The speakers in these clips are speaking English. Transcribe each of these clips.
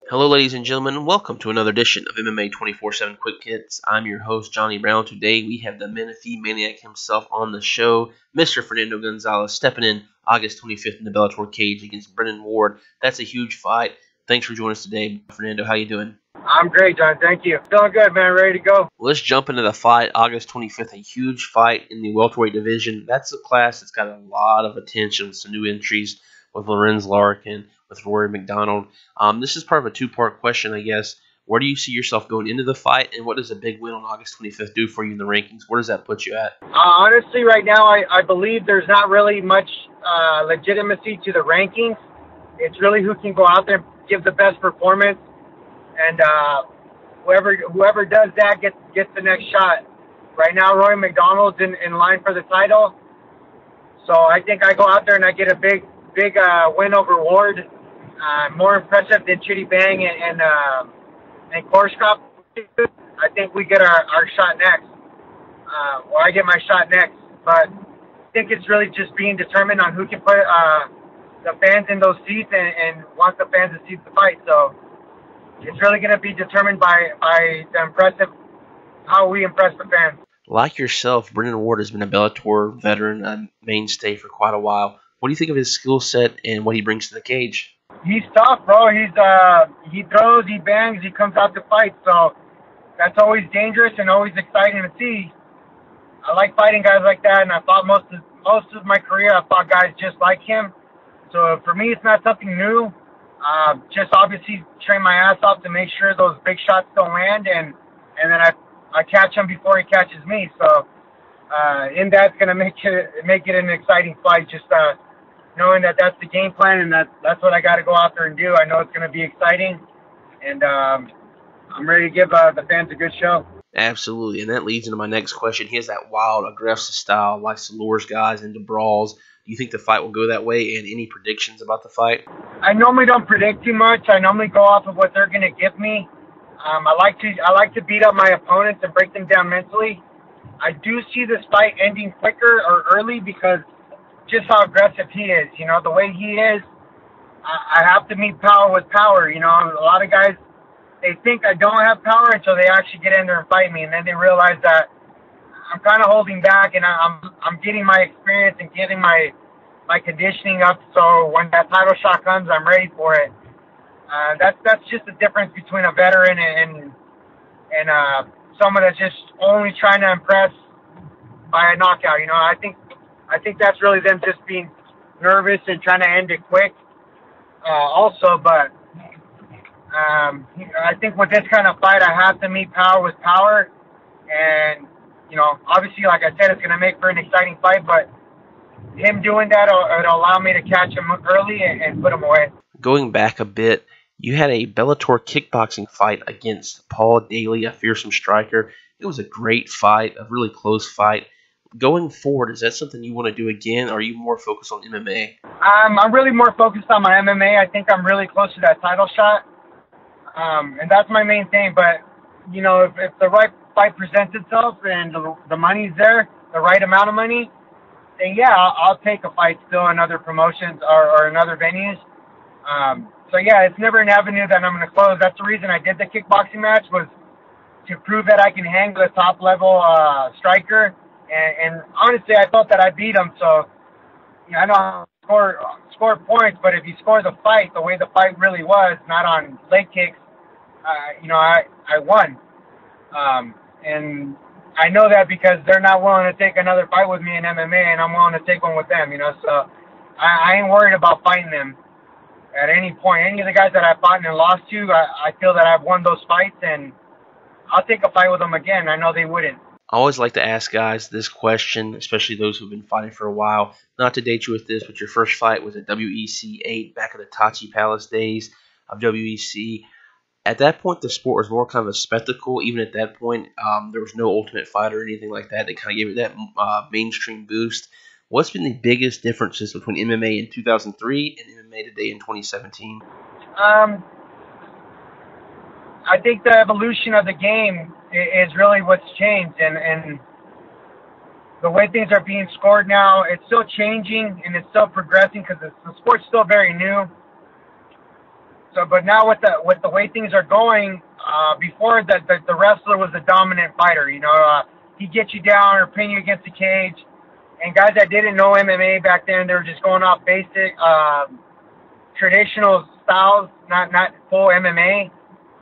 Hello, ladies and gentlemen. Welcome to another edition of MMA 24/7 Quick Hits. I'm your host, Johnny Brown. Today we have the Menifee Maniac himself on the show, Mr. Fernando Gonzalez, stepping in August 25th in the Bellator cage against Brennan Ward. That's a huge fight. Thanks for joining us today, Fernando. How you doing? I'm great, John. Thank you. Feeling good, man. Ready to go. Let's jump into the fight. August 25th, a huge fight in the welterweight division. That's a class that's got a lot of attention with some new entries with Lorenz Larkin, with Rory McDonald. This is part of a two-part question, I guess. Where do you see yourself going into the fight, and what does a big win on August 25th do for you in the rankings? Where does that put you at? Honestly, right now, I believe there's not really much legitimacy to the rankings. It's really who can go out there and give the best performance, and whoever does that gets the next shot. Right now, Rory McDonald's in line for the title, so I think I go out there and I get a big win over Ward. More impressive than Chitty Bang and Korshkov. I think we get our shot next. Or I get my shot next. But I think it's really just being determined on who can put the fans in those seats and wants the fans to see the fight. So it's really going to be determined by how we impress the fans. Like yourself, Brennan Ward has been a Bellator veteran, a mainstay for quite a while. What do you think of his skill set and what he brings to the cage? He's tough, bro. He throws, he bangs, he comes out to fight. So that's always dangerous and always exciting to see. I like fighting guys like that, and I fought most of my career. I fought guys just like him. So for me, it's not something new. Just obviously train my ass off to make sure those big shots don't land, and then I catch him before he catches me. So in that's gonna make it an exciting fight. Just knowing that that's the game plan and that's what I got to go out there and do. I know it's going to be exciting, and I'm ready to give the fans a good show. Absolutely, and that leads into my next question. He has that wild, aggressive style, likes to lure guys into brawls. Do you think the fight will go that way, and any predictions about the fight? I normally don't predict too much. I normally go off of what they're going to give me. I like to beat up my opponents and break them down mentally. I do see this fight ending quicker or early because just how aggressive he is, the way he is. I have to meet power with power. A lot of guys, they think I don't have power until they actually get in there and fight me, and then they realize that I'm kind of holding back, and I'm getting my experience and getting my conditioning up. So when that title shot comes, I'm ready for it. That's just the difference between a veteran and someone that's just only trying to impress by a knockout. I think that's really them just being nervous and trying to end it quick. But I think with this kind of fight, I have to meet power with power, and obviously, like I said, it's going to make for an exciting fight. But him doing that, it'll allow me to catch him early and put him away. Going back a bit, you had a Bellator kickboxing fight against Paul Daly, a fearsome striker. It was a great fight, a really close fight. Going forward, is that something you want to do again, or are you more focused on MMA? I'm really more focused on my MMA. I think I'm really close to that title shot, and that's my main thing. But, if the right fight presents itself and the money's there, the right amount of money, then, yeah, I'll take a fight still in other promotions or in other venues. So, yeah, it's never an avenue that I'm going to close. That's the reason I did the kickboxing match, was to prove that I can hang with a top-level striker. And honestly, I thought that I beat him. So, I know score points, but if you score the fight the way the fight really was, not on leg kicks, I won. And I know that because they're not willing to take another fight with me in MMA, and I'm willing to take one with them. So I ain't worried about fighting them at any point. Any of the guys that I fought and lost to, I feel that I've won those fights, and I'll take a fight with them again. I know they wouldn't. I always like to ask guys this question, especially those who've been fighting for a while. Not to date you with this, but your first fight was at WEC 8 back in the Tachi Palace days of WEC. At that point, the sport was more kind of a spectacle. Even at that point, there was no Ultimate Fighter or anything like that. They kind of gave it that mainstream boost. What's been the biggest differences between MMA in 2003 and MMA today in 2017? I think the evolution of the game is really what's changed, and the way things are being scored now, it's still changing and it's still progressing because the sport's still very new. So, but now with the way things are going, before the wrestler was the dominant fighter. He'd get you down or pin you against the cage. And guys that didn't know MMA back then, they were just going off basic traditional styles, not full MMA.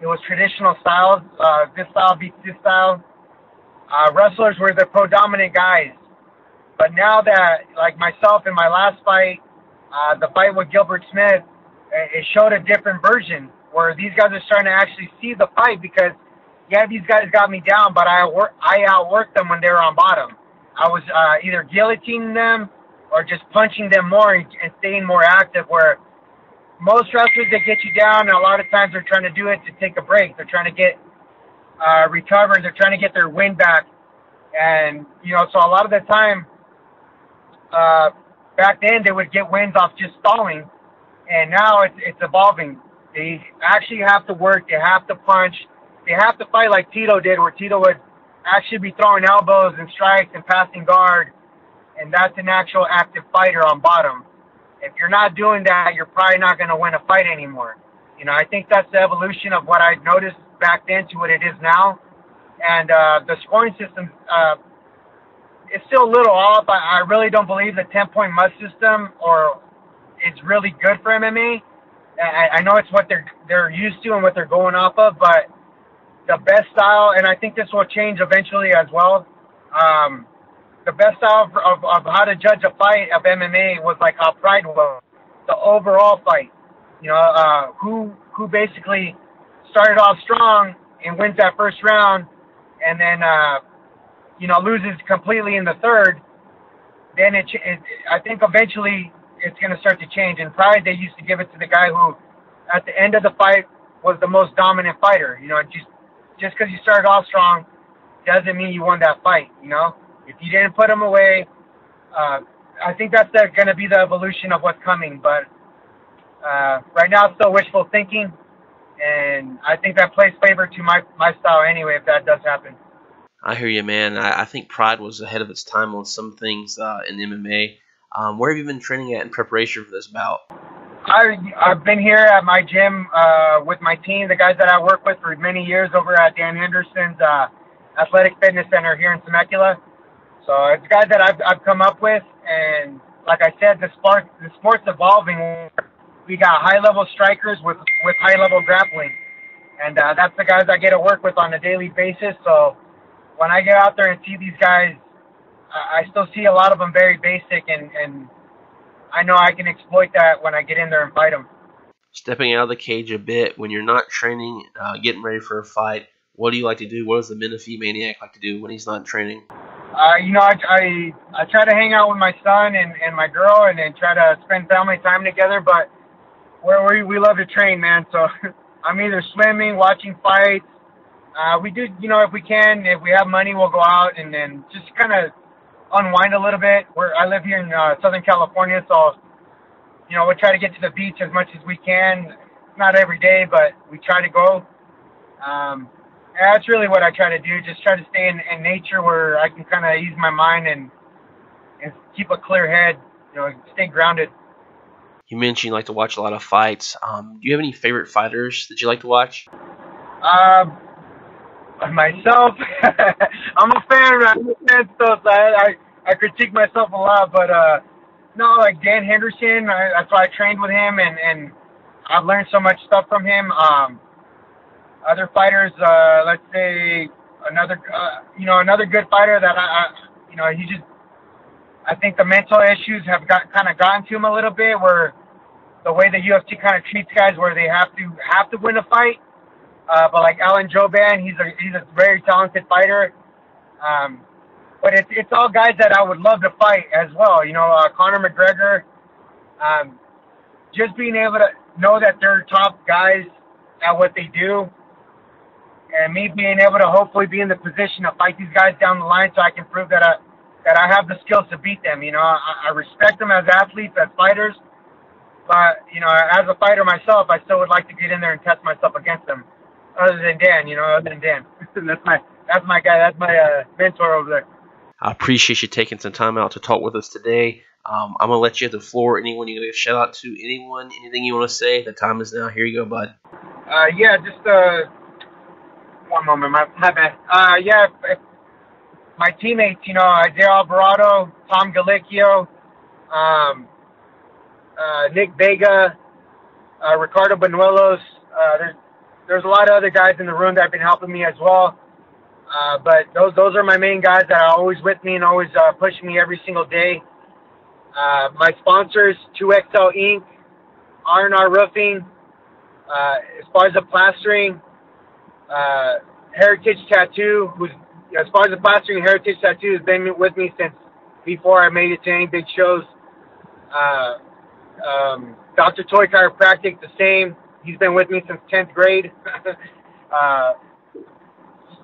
It was traditional styles. This style beats this style. Wrestlers were the predominant guys. But now that, like myself in my last fight, the fight with Gilbert Smith, it showed a different version where these guys are starting to actually see the fight because, yeah, these guys got me down, but I outworked them when they were on bottom. I was either guillotining them or just punching them more and staying more active, where most wrestlers that get you down, and a lot of times they're trying to do it to take a break. They're trying to get recovered. They're trying to get their wind back. And, so a lot of the time, back then they would get wins off just stalling. And now it's evolving. They actually have to work. They have to punch. They have to fight like Tito did, where Tito would actually be throwing elbows and strikes and passing guard. And that's an actual active fighter on bottom. If you're not doing that, you're probably not going to win a fight anymore. I think that's the evolution of what I noticed back then to what it is now. And the scoring system is still a little off. I really don't believe the 10-point must system it's really good for MMA. I know it's what they're used to and what they're going off of, but the best style, and I think this will change eventually as well, the best style of how to judge a fight of MMA was like how Pride was, the overall fight. Who basically started off strong and wins that first round, and then loses completely in the third. Then I think eventually it's going to start to change. In Pride, they used to give it to the guy who, at the end of the fight, was the most dominant fighter. Just because you started off strong doesn't mean you won that fight. If you didn't put him away, I think that's going to be the evolution of what's coming. But right now, it's still wishful thinking, and I think that plays favor to my style anyway, if that does happen. I hear you, man. I think Pride was ahead of its time on some things in MMA. Where have you been training at in preparation for this bout? I've been here at my gym with my team, the guys that I work with for many years over at Dan Henderson's Athletic Fitness Center here in Temecula. So it's guys that I've come up with, and like I said, the sport's evolving. We got high-level strikers with high-level grappling, and that's the guys I get to work with on a daily basis. So when I get out there and see these guys, I still see a lot of them very basic, and I know I can exploit that when I get in there and fight them. Stepping out of the cage a bit, when you're not training, getting ready for a fight, what do you like to do? What does the Menifee Maniac like to do when he's not training? I try to hang out with my son and my girl, and then try to spend family time together, but we love to train, man. So I'm either swimming, watching fights. We do, if we can, if we have money, we'll go out and then just kind of unwind a little bit. I live here in Southern California, so we try to get to the beach as much as we can. Not every day, but we try to go. That's really what I try to do. Just try to stay in nature where I can kind of ease my mind and keep a clear head. Stay grounded. You mentioned you like to watch a lot of fights. Do you have any favorite fighters that you like to watch? Myself, I'm a fan stuff. I critique myself a lot, but no, like Dan Henderson, that's why I trained with him, and I've learned so much stuff from him. Other fighters, let's say another good fighter that I think the mental issues have kind of gotten to him a little bit, where the way the UFC kind of treats guys, where they have to win a fight. But like Alan Jouban, he's a very talented fighter. But it's all guys that I would love to fight as well. Conor McGregor, just being able to know that they're top guys at what they do, and me being able to hopefully be in the position to fight these guys down the line, so I can prove that I have the skills to beat them. I respect them as athletes, as fighters, but as a fighter myself, I still would like to get in there and test myself against them. Other than Dan, that's my guy. That's my mentor over there. I appreciate you taking some time out to talk with us today. I'm going to let you have the floor. Anyone you going to shout out to? Anyone? Anything you want to say? The time is now. Here you go, bud. Yeah, just one moment, my bad. Yeah, if my teammates, Isaiah Alvarado, Tom Galicchio, Nick Vega, Ricardo Banuelos. There's a lot of other guys in the room that have been helping me as well. But those are my main guys that are always with me and always pushing me every single day. My sponsors, 2XL Inc., R&R Roofing, Esparza Plastering, Heritage Tattoo, Esparza Plastering and Heritage Tattoo has been with me since before I made it to any big shows. Dr. Toy Chiropractic, the same. He's been with me since 10th grade.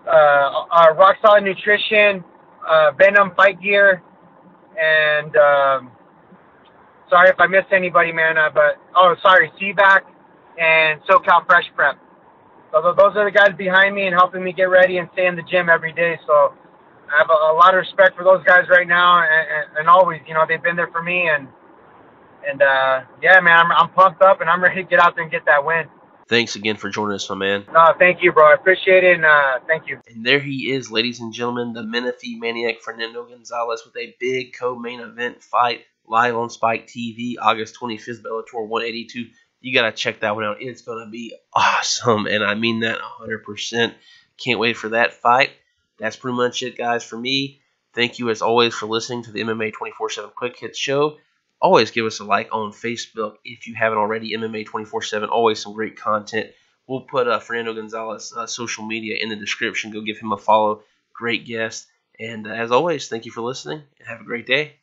Rock Solid Nutrition, Venom Fight Gear, and sorry if I missed anybody, man. CVAC and SoCal Fresh Prep. So those are the guys behind me and helping me get ready and stay in the gym every day. So I have a lot of respect for those guys right now, and always, they've been there for me. And yeah, man, I'm pumped up and I'm ready to get out there and get that win. Thanks again for joining us, my man. No, thank you, bro. I appreciate it, and thank you. And there he is, ladies and gentlemen, the Menifee Maniac Fernando Gonzalez with a big co-main event fight live on Spike TV, August 25th, Bellator 182. You got to check that one out. It's going to be awesome, and I mean that 100%. Can't wait for that fight. That's pretty much it, guys, for me. Thank you, as always, for listening to the MMA 24/7 Quick Hits Show. Always give us a like on Facebook if you haven't already. MMA 24/7, always some great content. We'll put Fernando Gonzalez social media in the description. Go give him a follow. Great guest. And as always, thank you for listening and have a great day.